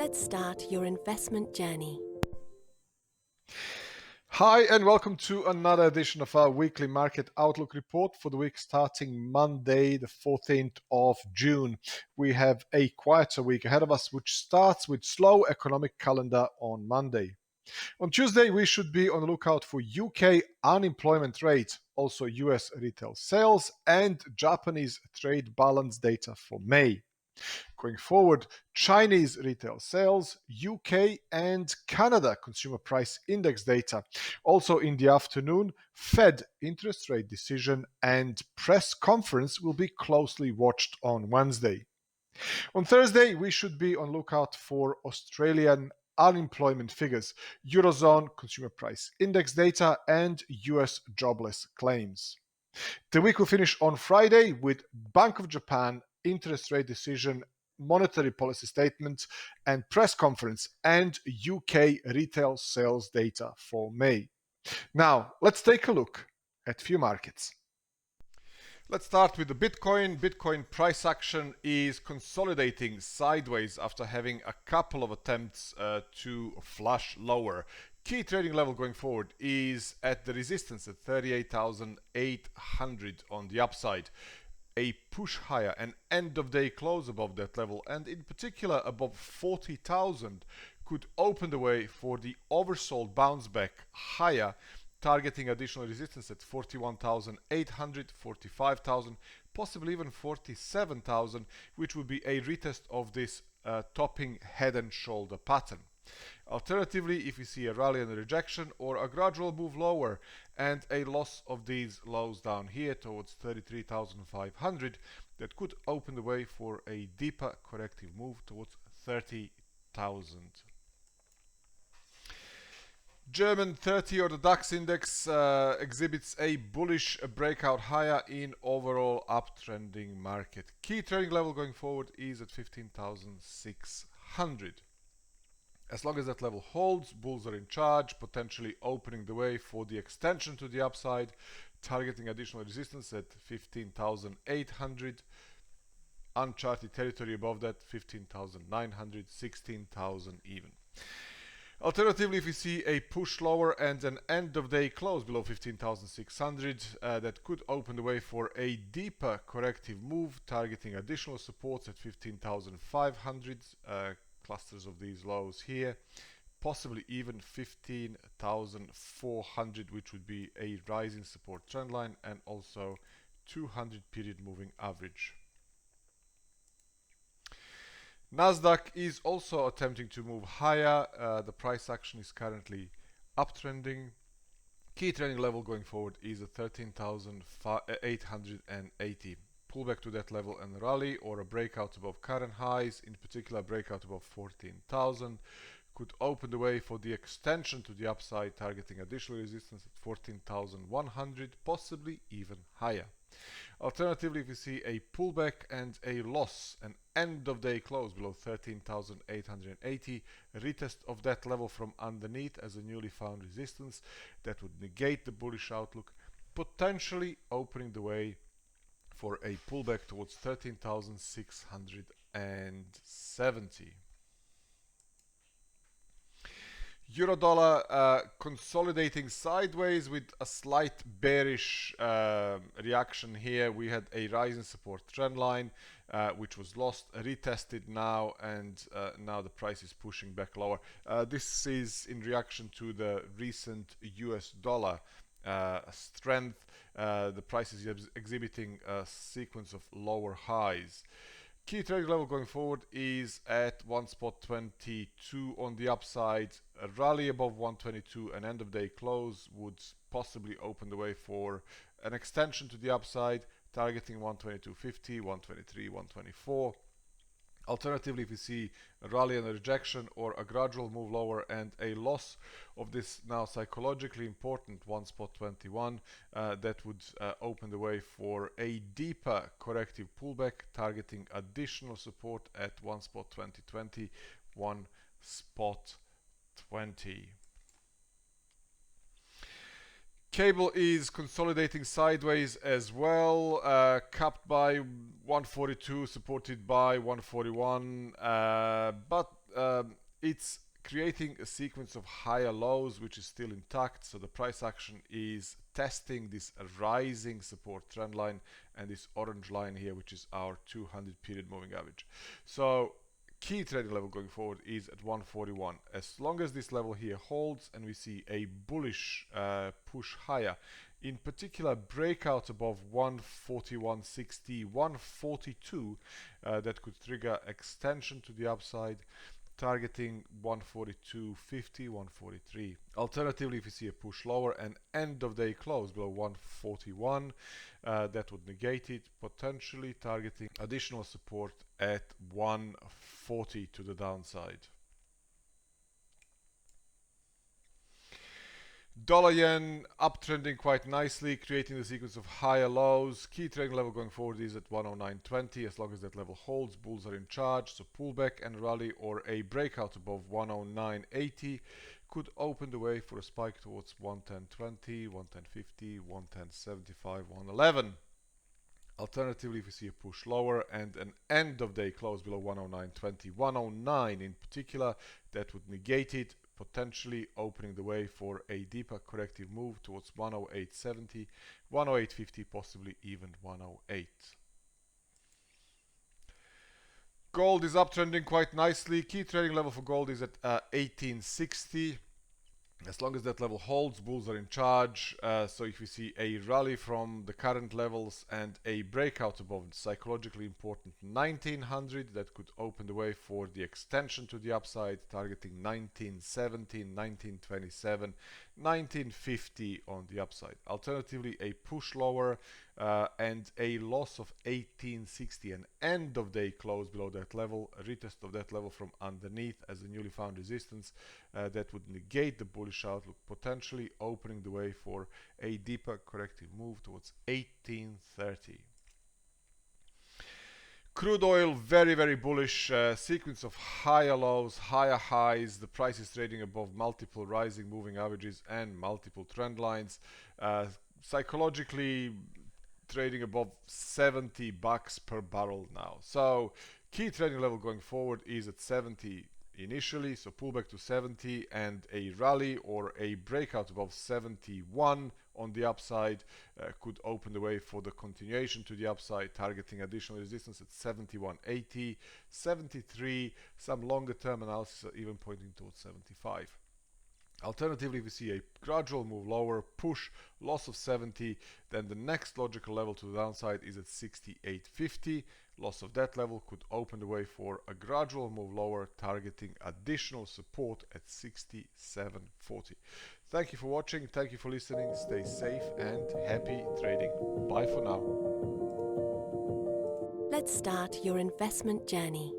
Let's start your investment journey. Hi, and welcome to another edition of our weekly market outlook report for the week starting Monday, the 14th of June. We have a quieter week ahead of us, which starts with slow economic calendar on Monday. On Tuesday, we should be on the lookout for UK unemployment rate, also US retail sales, and Japanese trade balance data for May. Going forward, Chinese retail sales, UK and Canada consumer price index data. Also in the afternoon, Fed interest rate decision and press conference will be closely watched on Wednesday. On Thursday, we should be on lookout for Australian unemployment figures, Eurozone consumer price index data, and US jobless claims. The week will finish on Friday with Bank of Japan interest rate decision, monetary policy statement and press conference, and UK retail sales data for May. Now, let's take a look at few markets. Let's start with the Bitcoin. Bitcoin price action is consolidating sideways after having a couple of attempts to flush lower. Key trading level going forward is at the resistance at 38,800 on the upside. A push higher, an end of day close above that level, and in particular above 40,000 could open the way for the oversold bounce back higher, targeting additional resistance at 41,800, 45,000, possibly even 47,000, which would be a retest of this topping head and shoulder pattern. Alternatively, if we see a rally and a rejection or a gradual move lower and a loss of these lows down here towards 33,500, that could open the way for a deeper corrective move towards 30,000. German 30 or the DAX index exhibits a bullish breakout higher in overall uptrending market. Key trading level going forward is at 15,600. As long as that level holds, bulls are in charge, potentially opening the way for the extension to the upside, targeting additional resistance at 15,800. Uncharted territory above that, 15,900, 16,000 even. Alternatively, if we see a push lower and an end of day close below 15,600, that could open the way for a deeper corrective move, targeting additional supports at 15,500, clusters of these lows here, possibly even 15,400, which would be a rising support trend line, and also 200 period moving average. Nasdaq is also attempting to move higher. The price action is currently uptrending. Key trading level going forward is at 13,880. Pullback to that level and rally, or a breakout above current highs, in particular breakout above 14,000, could open the way for the extension to the upside, targeting additional resistance at 14,100, possibly even higher. Alternatively, if we see a pullback and a loss, an end of day close below 13,880, retest of that level from underneath as a newly found resistance, that would negate the bullish outlook, potentially opening the way for a pullback towards 13,670. Euro dollar consolidating sideways with a slight bearish reaction here. We had a rising support trend line which was lost, retested now, and now the price is pushing back lower. This is in reaction to the recent US dollar strength. The price is exhibiting a sequence of lower highs. Key trading level going forward is at 1.22 on the upside. A rally above 122 and end of day close would possibly open the way for an extension to the upside, targeting 122.50, 123, 124. Alternatively, if we see a rally and a rejection or a gradual move lower and a loss of this now psychologically important 1.21, that would open the way for a deeper corrective pullback, targeting additional support at 1.2020, 1.20. Cable is consolidating sideways as well, capped by 142, supported by 141, but it's creating a sequence of higher lows which is still intact, so the price action is testing this rising support trend line and this orange line here, which is our 200 period moving average. So key trading level going forward is at 141. As long as this level here holds and we see a bullish push higher, in particular breakout above 141.60, 142, that could trigger extension to the upside, targeting 142.50, 143. Alternatively, if you see a push lower and end of day close below 141, that would negate it, potentially targeting additional support at 140 to the downside. Dollar yen uptrending quite nicely, creating the sequence of higher lows. Key trading level going forward is at 109.20. As long as that level holds, bulls are in charge. So pullback and rally or a breakout above 109.80 could open the way for a spike towards 110.20, 110.50, 110.75, 111. Alternatively, if we see a push lower and an end of day close below 109.20, 109 in particular, that would negate it, potentially opening the way for a deeper corrective move towards 108.70, 108.50, possibly even 108. Gold is uptrending quite nicely. Key trading level for gold is at 1860. As long as that level holds, bulls are in charge. So if we see a rally from the current levels and a breakout above the psychologically important 1900, that could open the way for the extension to the upside, targeting 1917, 1927, 1950 on the upside. Alternatively, a push lower and a loss of 1860, an end of day close below that level, a retest of that level from underneath as a newly found resistance, that would negate the bullish outlook, potentially opening the way for a deeper corrective move towards 1830. Crude oil, very, very bullish, sequence of higher lows, higher highs. The price is trading above multiple rising moving averages and multiple trend lines. Psychologically trading above $70 per barrel now. So key trading level going forward is at 70 initially, so pullback to 70 and a rally or a breakout above 71 on the upside could open the way for the continuation to the upside, targeting additional resistance at 71.80, 73. Some longer term analysis are even pointing towards 75. Alternatively, if we see a gradual move lower, push, loss of 70, then the next logical level to the downside is at 68.50. Loss of that level could open the way for a gradual move lower, targeting additional support at 67.40. Thank you for watching, thank you for listening, stay safe and happy trading. Bye for now. Let's start your investment journey.